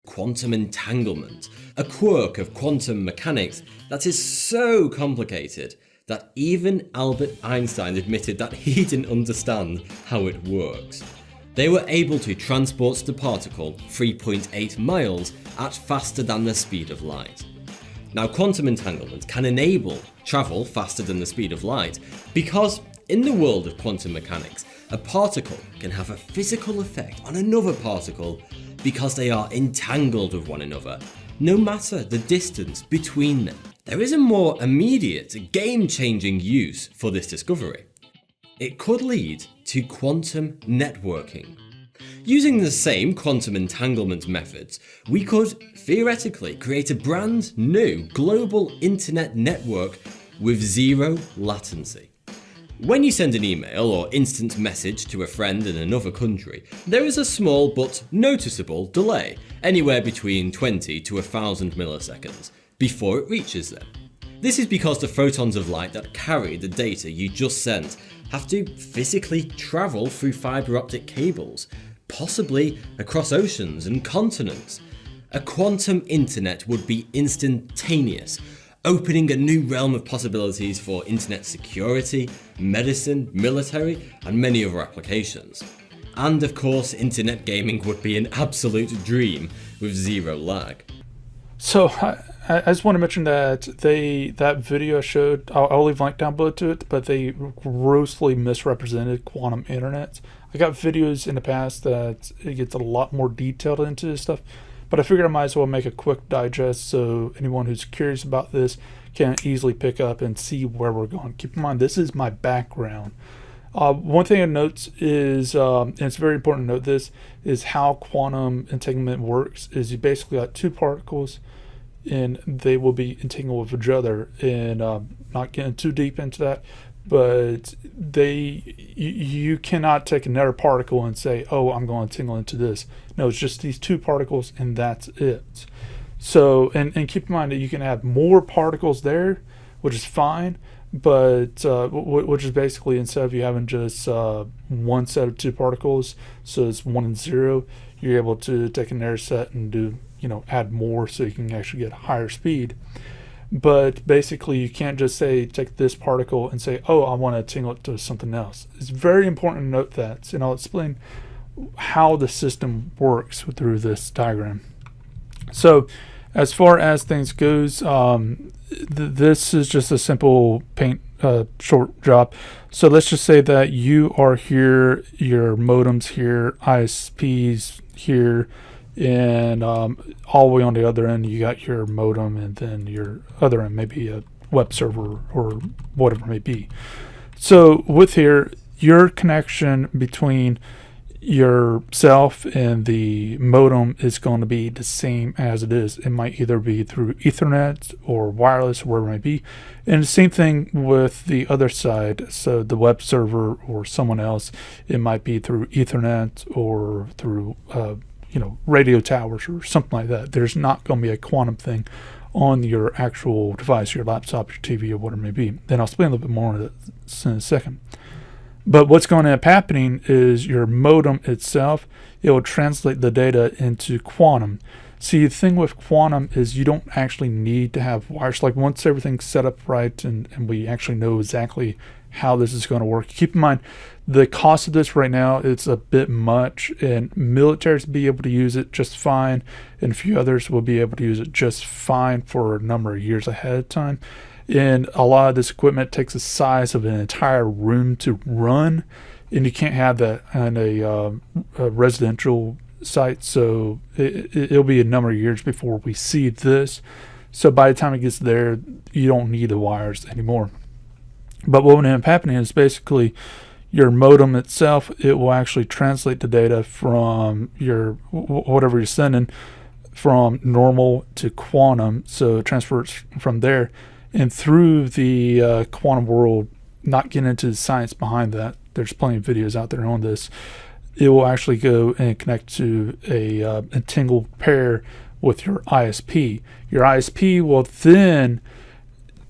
quantum entanglement, a quirk of quantum mechanics that is so complicated that even Albert Einstein admitted that he didn't understand how it works. They were able to transport the particle 3.8 miles at faster than the speed of light. Now, quantum entanglement can enable travel faster than the speed of light because in the world of quantum mechanics, a particle can have a physical effect on another particle because they are entangled with one another, no matter the distance between them. There is a more immediate, game-changing use for this discovery. It could lead to quantum networking. Using the same quantum entanglement methods, we could theoretically create a brand new global internet network with zero latency. When you send an email or instant message to a friend in another country, there is a small but noticeable delay, anywhere between 20 to 1,000 milliseconds, before it reaches them. This is because the photons of light that carry the data you just sent have to physically travel through fiber optic cables, possibly across oceans and continents. A quantum internet would be instantaneous, opening a new realm of possibilities for internet security, medicine, military, and many other applications. And of course, internet gaming would be an absolute dream with zero lag. So I just want to mention that that video I showed, I'll leave a link down below to it, but they grossly misrepresented quantum internet. I got videos in the past that it gets a lot more detailed into this stuff, but I figured I might as well make a quick digest so anyone who's curious about this can easily pick up and see where we're going. Keep in mind, this is my background. One thing I note is, and it's very important to note this, is how quantum entanglement works. Is you basically got two particles and they will be entangled with each other, and not getting too deep into that, but you cannot take another particle and say, oh, I'm going to entangle into this. No, it's just these two particles and that's it. So, and keep in mind that you can have more particles there, which is fine, but which is basically, instead of you having just one set of two particles, so it's 1 and 0, you're able to take another set and do, add more so you can actually get higher speed. But basically, you can't just say, take this particle and say, oh, I want to entangle it to something else. It's very important to note that, and I'll explain how the system works through this diagram. So as far as things goes, this is just a simple paint short job. So let's just say that you are here, your modem's here, ISP's here, and all the way on the other end you got your modem, and then your other end maybe a web server or whatever it may be. So with here, your connection between yourself and the modem is going to be the same as it is. It might either be through Ethernet or wireless, or wherever it may be. And the same thing with the other side. So the web server or someone else, it might be through Ethernet or through radio towers or something like that. There's not going to be a quantum thing on your actual device, your laptop, your TV, or whatever it may be. Then I'll explain a little bit more on this in a second. But what's going to end up happening is your modem itself, it will translate the data into quantum. See, the thing with quantum is you don't actually need to have wires. Like, once everything's set up right and we actually know exactly how this is going to work. Keep in mind, the cost of this right now, it's a bit much, and militaries will be able to use it just fine, and a few others will be able to use it just fine for a number of years ahead of time. And a lot of this equipment takes the size of an entire room to run, and you can't have that on a residential site. So it'll be a number of years before we see this. So by the time it gets there, you don't need the wires anymore. But what will end up happening is basically your modem itself, it will actually translate the data from your whatever you're sending from normal to quantum. So it transfers from there. And through the quantum world, not getting into the science behind that, there's plenty of videos out there on this, it will actually go and connect to a entangled pair with your ISP. Your ISP will then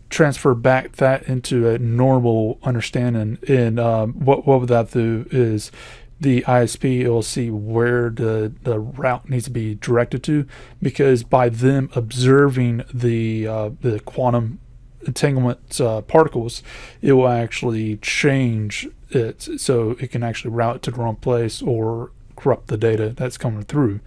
transfer back that into a normal understanding. And what would that do is the ISP, it will see where the route needs to be directed to, because by them observing the quantum entanglement particles, it will actually change it so it can actually route to the wrong place or corrupt the data that's coming through.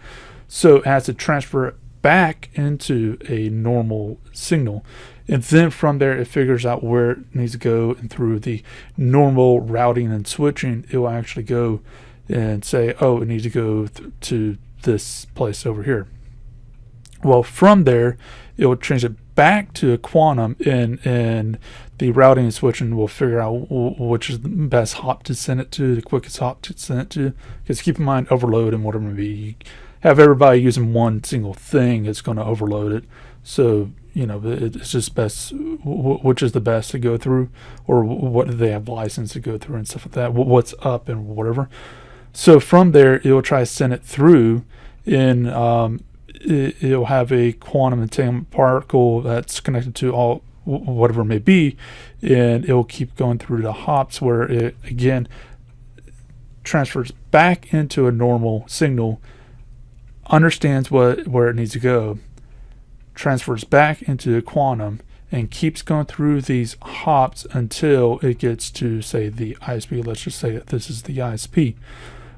So it has to transfer it back into a normal signal. And then from there, it figures out where it needs to go, and through the normal routing and switching, it will actually go and say, oh, it needs to go to this place over here. Well, from there, it will change it back to a quantum, and the routing and switching will figure out which is the best hop to send it to, the quickest hop to send it to. Because keep in mind, overload and whatever it may be, you have everybody using one single thing, it's going to overload it. So, it's just best, which is the best to go through, or what do they have license to go through and stuff like that, what's up and whatever. So from there, it will try to send it through, and it'll have a quantum entanglement particle that's connected to all whatever it may be, and it will keep going through the hops where it again transfers back into a normal signal, understands where it needs to go, transfers back into the quantum, and keeps going through these hops until it gets to, say, the ISP. Let's just say that this is the ISP.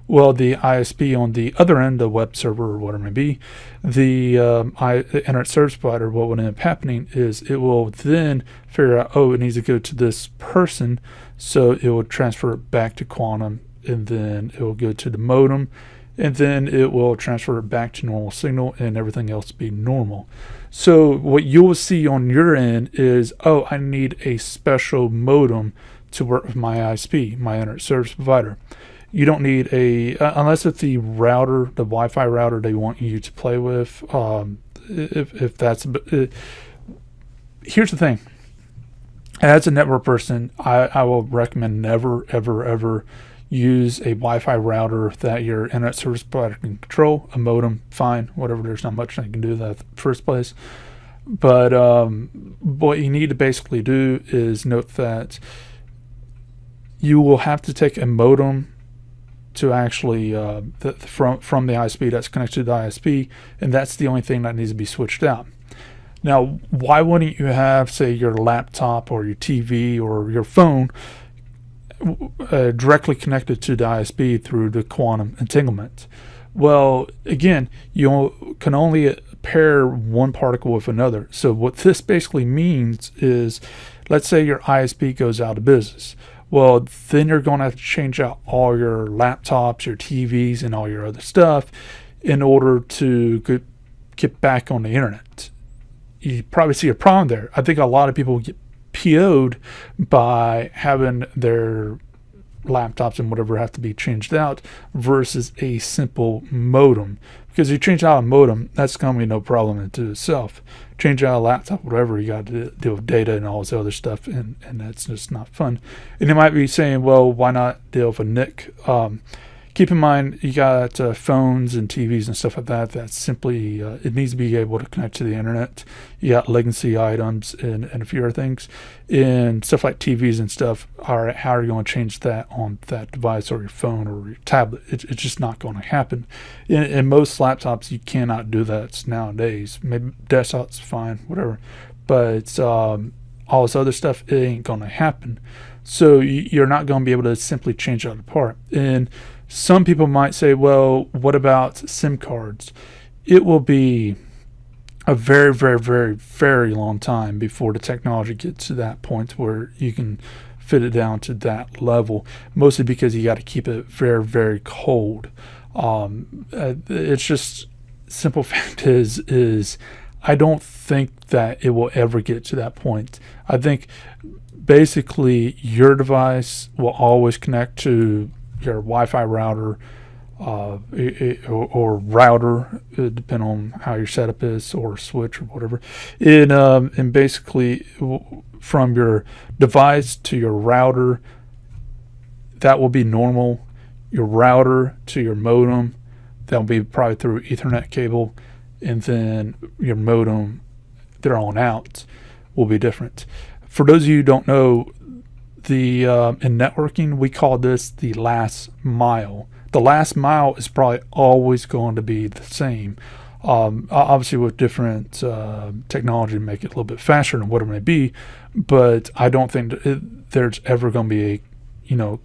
Well, the ISP on the other end, the web server or whatever it may be, the internet service provider, what will end up happening is it will then figure out, oh, it needs to go to this person, so it will transfer it back to quantum, and then it will go to the modem, and then it will transfer it back to normal signal, and everything else be normal. So what you will see on your end is, oh, I need a special modem to work with my ISP, my internet service provider. You don't need unless it's the router, the Wi-Fi router they want you to play with. If that's, here's the thing. As a network person, I will recommend never, ever, ever use a Wi-Fi router that your internet service provider can control. A modem, fine, whatever. There's not much I can do that in the first place. But what you need to basically do is note that you will have to take a modem to actually from the ISP that's connected to the ISP, and that's the only thing that needs to be switched out. Now, why wouldn't you have, say, your laptop or your TV or your phone directly connected to the ISP through the quantum entanglement? Well, again, you can only pair one particle with another. So what this basically means is, let's say your ISP goes out of business. Well, then you're going to have to change out all your laptops, your TVs, and all your other stuff in order to get back on the internet. You probably see a problem there. I think a lot of people get PO'd by having their laptops and whatever have to be changed out versus a simple modem. Because you change out a modem, that's going to be no problem into itself. Change out a laptop, whatever, you got to deal with data and all this other stuff, and that's just not fun. And you might be saying, well, why not deal with a NIC? Keep in mind, you got phones and TVs and stuff like that. That's simply, it needs to be able to connect to the internet. You got legacy items and a few other things. And stuff like TVs and stuff, how are you going to change that on that device or your phone or your tablet? It's just not going to happen. In most laptops, you cannot do that nowadays. Maybe desktops, fine, whatever. But all this other stuff, it ain't going to happen. So you're not going to be able to simply change it apart. And some people might say, well, what about SIM cards? It will be a very, very, very, very long time before the technology gets to that point where you can fit it down to that level, mostly because you got to keep it very, very cold. It's just, simple fact is I don't think that it will ever get to that point. I think basically your device will always connect to your Wi-Fi router or router, depending on how your setup is, or switch or whatever. And basically from your device to your router, that will be normal. Your router to your modem, that will be probably through Ethernet cable, and then your modem there on out will be different. For those of you who don't know, in networking, we call this the last mile. the last mile is probably always going to be the same. Obviously, with different technology to make it a little bit faster than what it may be, but I don't think there's ever going to be a,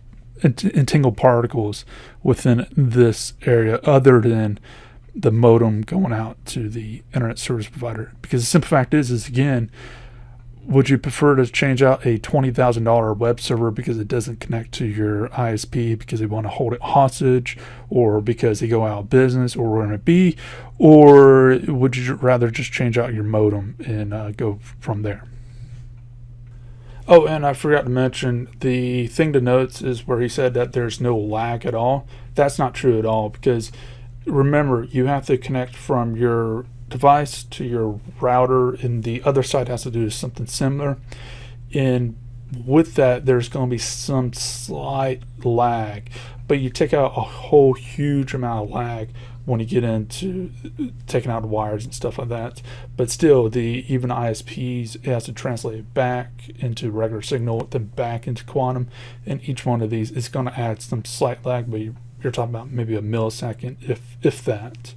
entangled particles within this area other than the modem going out to the internet service provider. Because the simple fact is again, would you prefer to change out a $20,000 web server because it doesn't connect to your ISP because they want to hold it hostage, or because they go out of business, or whatever it be? Or would you rather just change out your modem and go from there? Oh, and I forgot to mention, the thing to note is where he said that there's no lag at all. That's not true at all, because remember, you have to connect from your device to your router, and the other side has to do something similar. And with that, there's going to be some slight lag, but you take out a whole huge amount of lag when you get into taking out the wires and stuff like that. But still, even ISPs, it has to translate it back into regular signal, then back into quantum, and each one of these is going to add some slight lag, but you're talking about maybe a millisecond, if that.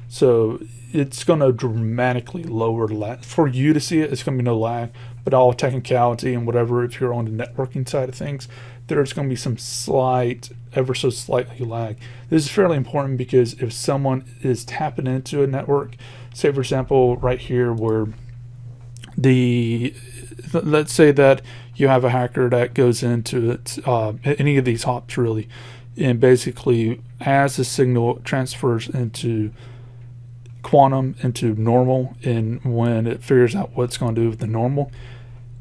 So it's going to dramatically lower the lag. For you to see it, it's going to be no lag, but all technicality and whatever, if you're on the networking side of things, there's going to be some slight, ever so slightly lag. This is fairly important because if someone is tapping into a network, say for example, right here where let's say that you have a hacker that goes into it, any of these hops really, and basically as the signal transfers into quantum, into normal, and when it figures out what it's going to do with the normal,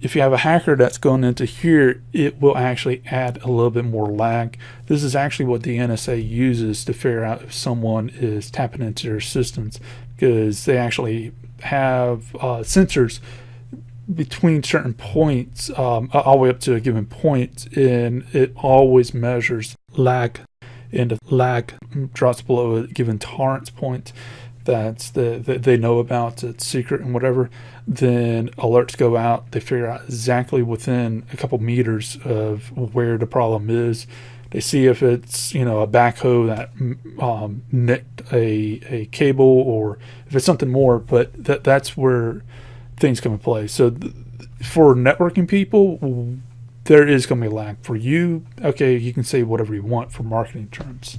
if you have a hacker that's going into here, it will actually add a little bit more lag. This is actually what the NSA uses to figure out if someone is tapping into their systems, because they actually have sensors between certain points, all the way up to a given point, and it always measures lag, and if lag drops below a given tolerance point that they know about, it's secret and whatever, then alerts go out. They figure out exactly within a couple meters of where the problem is. They see if it's a backhoe that nicked a cable, or if it's something more. But that's where things come into play. So for networking people, there is going to be a lag. For you, okay, you can say whatever you want for marketing terms.